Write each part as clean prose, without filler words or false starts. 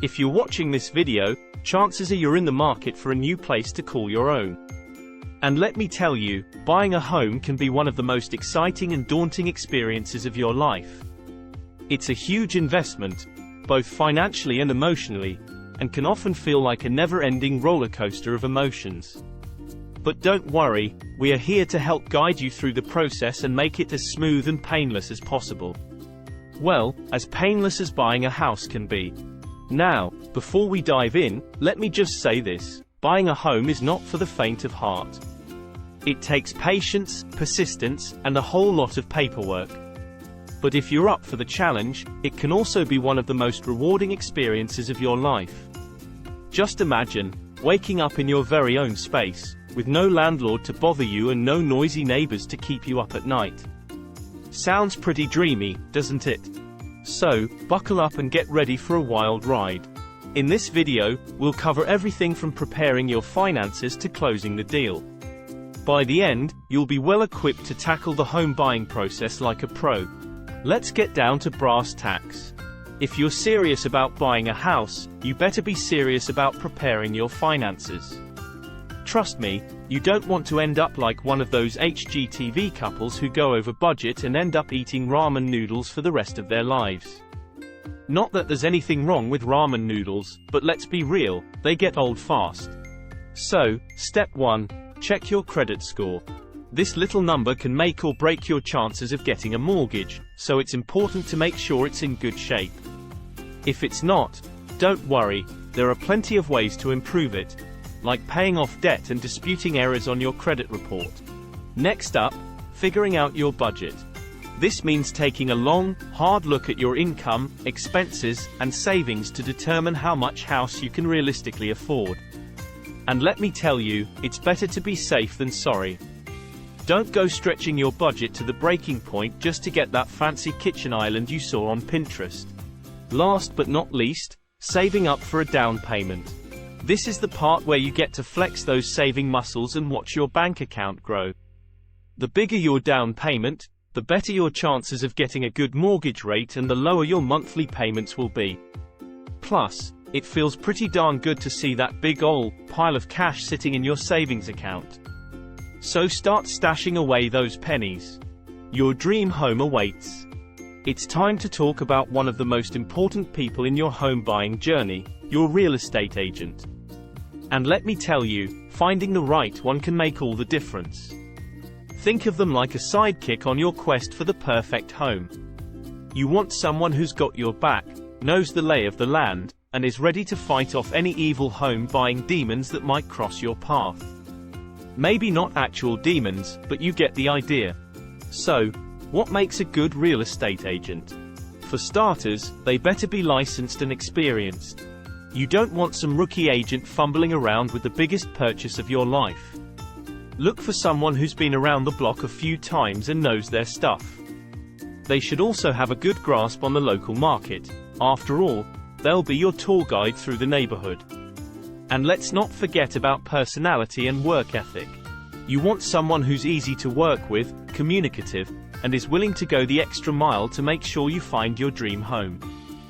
If you're watching this video, chances are you're in the market for a new place to call your own. And let me tell you, buying a home can be one of the most exciting and daunting experiences of your life. It's a huge investment, both financially and emotionally, and can often feel like a never-ending roller coaster of emotions. But don't worry, we are here to help guide you through the process and make it as smooth and painless as possible. Well, as painless as buying a house can be. Now, before we dive in, let me just say this: buying a home is not for the faint of heart. It takes patience, persistence, and a whole lot of paperwork. But if you're up for the challenge, it can also be one of the most rewarding experiences of your life. Just imagine waking up in your very own space, with no landlord to bother you and no noisy neighbors to keep you up at night. Sounds pretty dreamy, doesn't it? So, buckle up and get ready for a wild ride. In this video, we'll cover everything from preparing your finances to closing the deal. By the end, you'll be well equipped to tackle the home buying process like a pro. Let's get down to brass tacks. If you're serious about buying a house, you better be serious about preparing your finances. Trust me, you don't want to end up like one of those HGTV couples who go over budget and end up eating ramen noodles for the rest of their lives. Not that there's anything wrong with ramen noodles, but let's be real, they get old fast. So, step 1, check your credit score. This little number can make or break your chances of getting a mortgage, so it's important to make sure it's in good shape. If it's not, don't worry, there are plenty of ways to improve it, like paying off debt and disputing errors on your credit report. Next up, figuring out your budget. This means taking a long, hard look at your income, expenses, and savings to determine how much house you can realistically afford. And let me tell you, it's better to be safe than sorry. Don't go stretching your budget to the breaking point just to get that fancy kitchen island you saw on Pinterest. Last but not least, saving up for a down payment. This is the part where you get to flex those saving muscles and watch your bank account grow. The bigger your down payment, the better your chances of getting a good mortgage rate and the lower your monthly payments will be. Plus, it feels pretty darn good to see that big ol' pile of cash sitting in your savings account. So start stashing away those pennies. Your dream home awaits. It's time to talk about one of the most important people in your home buying journey, your real estate agent. And let me tell you, finding the right one can make all the difference. Think of them like a sidekick on your quest for the perfect home. You want someone who's got your back, knows the lay of the land, and is ready to fight off any evil home buying demons that might cross your path. Maybe not actual demons, but you get the idea. So, what makes a good real estate agent? For starters, they better be licensed and experienced. You don't want some rookie agent fumbling around with the biggest purchase of your life. Look for someone who's been around the block a few times and knows their stuff. They should also have a good grasp on the local market. After all, they'll be your tour guide through the neighborhood. And let's not forget about personality and work ethic. You want someone who's easy to work with, communicative, and is willing to go the extra mile to make sure you find your dream home.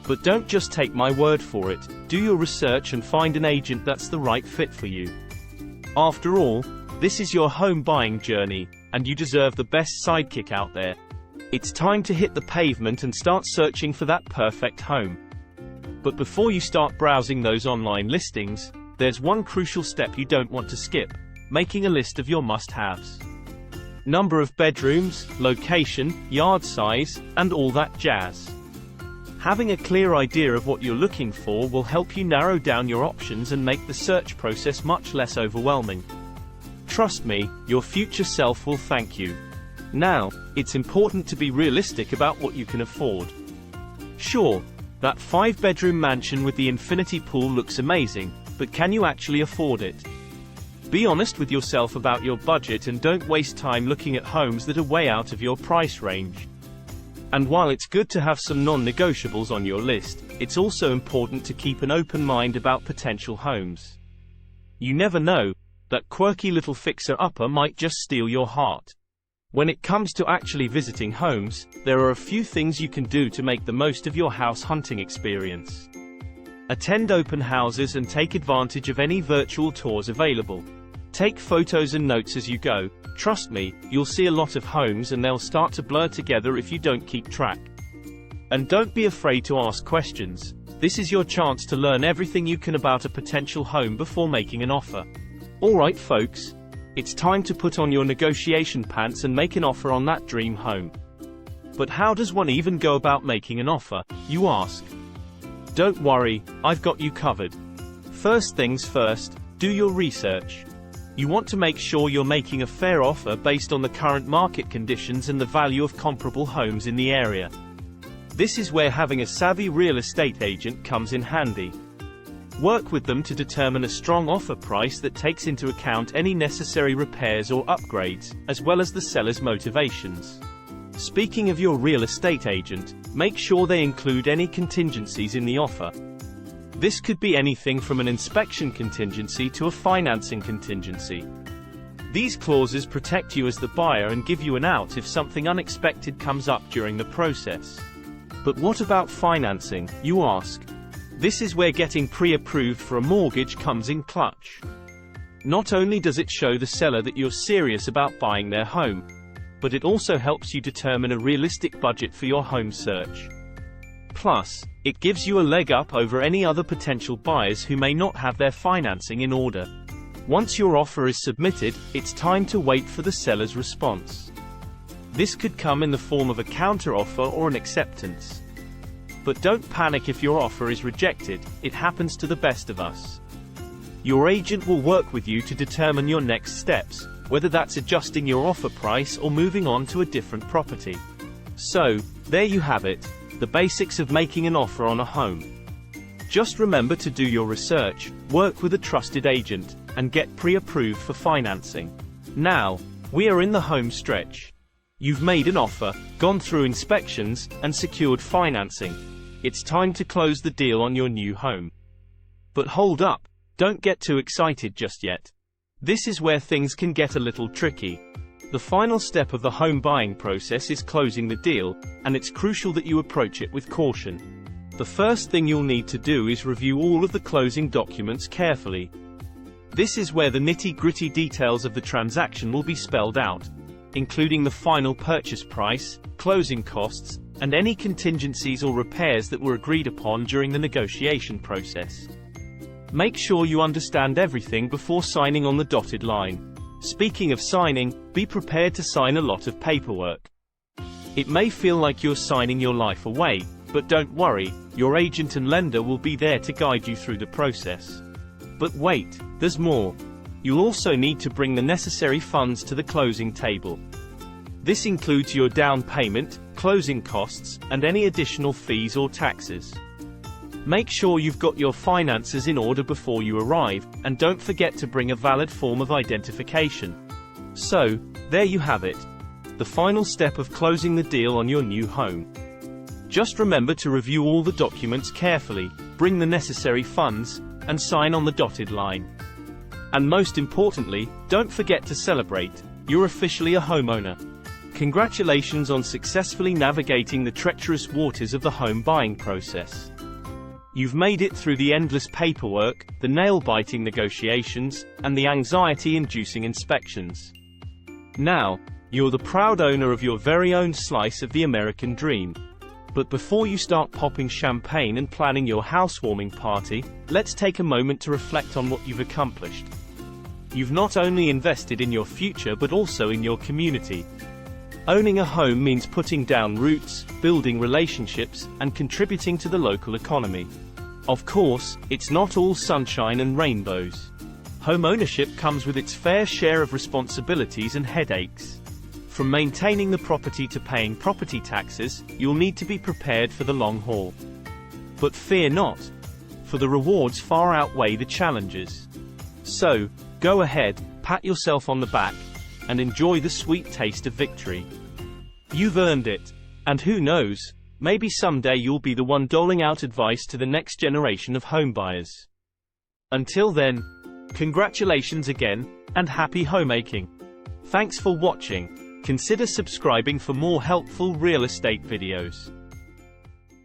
But don't just take my word for it, do your research and find an agent that's the right fit for you. After all, this is your home buying journey, and you deserve the best sidekick out there. It's time to hit the pavement and start searching for that perfect home. But before you start browsing those online listings, there's one crucial step you don't want to skip: making a list of your must-haves. Number of bedrooms, location, yard size, and all that jazz. Having a clear idea of what you're looking for will help you narrow down your options and make the search process much less overwhelming. Trust me, your future self will thank you. Now, it's important to be realistic about what you can afford. Sure, that 5-bedroom mansion with the infinity pool looks amazing, but can you actually afford it? Be honest with yourself about your budget and don't waste time looking at homes that are way out of your price range. And while it's good to have some non-negotiables on your list, it's also important to keep an open mind about potential homes. You never know, that quirky little fixer-upper might just steal your heart. When it comes to actually visiting homes, there are a few things you can do to make the most of your house hunting experience. Attend open houses and take advantage of any virtual tours available. Take photos and notes as you go. Trust me, you'll see a lot of homes and they'll start to blur together if you don't keep track. And don't be afraid to ask questions. This is your chance to learn everything you can about a potential home before making an offer. Alright folks, it's time to put on your negotiation pants and make an offer on that dream home. But how does one even go about making an offer, you ask? Don't worry, I've got you covered. First things first, do your research. You want to make sure you're making a fair offer based on the current market conditions and the value of comparable homes in the area. This is where having a savvy real estate agent comes in handy. Work with them to determine a strong offer price that takes into account any necessary repairs or upgrades, as well as the seller's motivations. Speaking of your real estate agent, make sure they include any contingencies in the offer. This could be anything from an inspection contingency to a financing contingency. These clauses protect you as the buyer and give you an out if something unexpected comes up during the process. But what about financing, you ask? This is where getting pre-approved for a mortgage comes in clutch. Not only does it show the seller that you're serious about buying their home, but it also helps you determine a realistic budget for your home search. Plus, it gives you a leg up over any other potential buyers who may not have their financing in order. Once your offer is submitted, it's time to wait for the seller's response. This could come in the form of a counteroffer or an acceptance. But don't panic if your offer is rejected, it happens to the best of us. Your agent will work with you to determine your next steps, whether that's adjusting your offer price or moving on to a different property. So, there you have it, the basics of making an offer on a home. Just remember to do your research, work with a trusted agent, and get pre-approved for financing. Now, we are in the home stretch. You've made an offer, gone through inspections, and secured financing. It's time to close the deal on your new home. But hold up, don't get too excited just yet. This is where things can get a little tricky. The final step of the home buying process is closing the deal, and it's crucial that you approach it with caution. The first thing you'll need to do is review all of the closing documents carefully. This is where the nitty-gritty details of the transaction will be spelled out, including the final purchase price, closing costs, and any contingencies or repairs that were agreed upon during the negotiation process. Make sure you understand everything before signing on the dotted line. Speaking of signing, be prepared to sign a lot of paperwork. It may feel like you're signing your life away, but don't worry, your agent and lender will be there to guide you through the process. But wait, there's more. You'll also need to bring the necessary funds to the closing table. This includes your down payment, closing costs, and any additional fees or taxes. Make sure you've got your finances in order before you arrive, and don't forget to bring a valid form of identification. So, there you have it. The final step of closing the deal on your new home. Just remember to review all the documents carefully, bring the necessary funds, and sign on the dotted line. And most importantly, don't forget to celebrate. You're officially a homeowner. Congratulations on successfully navigating the treacherous waters of the home buying process. You've made it through the endless paperwork, the nail-biting negotiations, and the anxiety-inducing inspections. Now, you're the proud owner of your very own slice of the American dream. But before you start popping champagne and planning your housewarming party, let's take a moment to reflect on what you've accomplished. You've not only invested in your future but also in your community. Owning a home means putting down roots, building relationships, and contributing to the local economy. Of course, it's not all sunshine and rainbows. Home ownership comes with its fair share of responsibilities and headaches. From maintaining the property to paying property taxes, you'll need to be prepared for the long haul. But fear not, for the rewards far outweigh the challenges. So, go ahead, pat yourself on the back, and enjoy the sweet taste of victory. You've earned it. And who knows, maybe someday you'll be the one doling out advice to the next generation of homebuyers. Until then, congratulations again, and happy homemaking. Thanks for watching. Consider subscribing for more helpful real estate videos.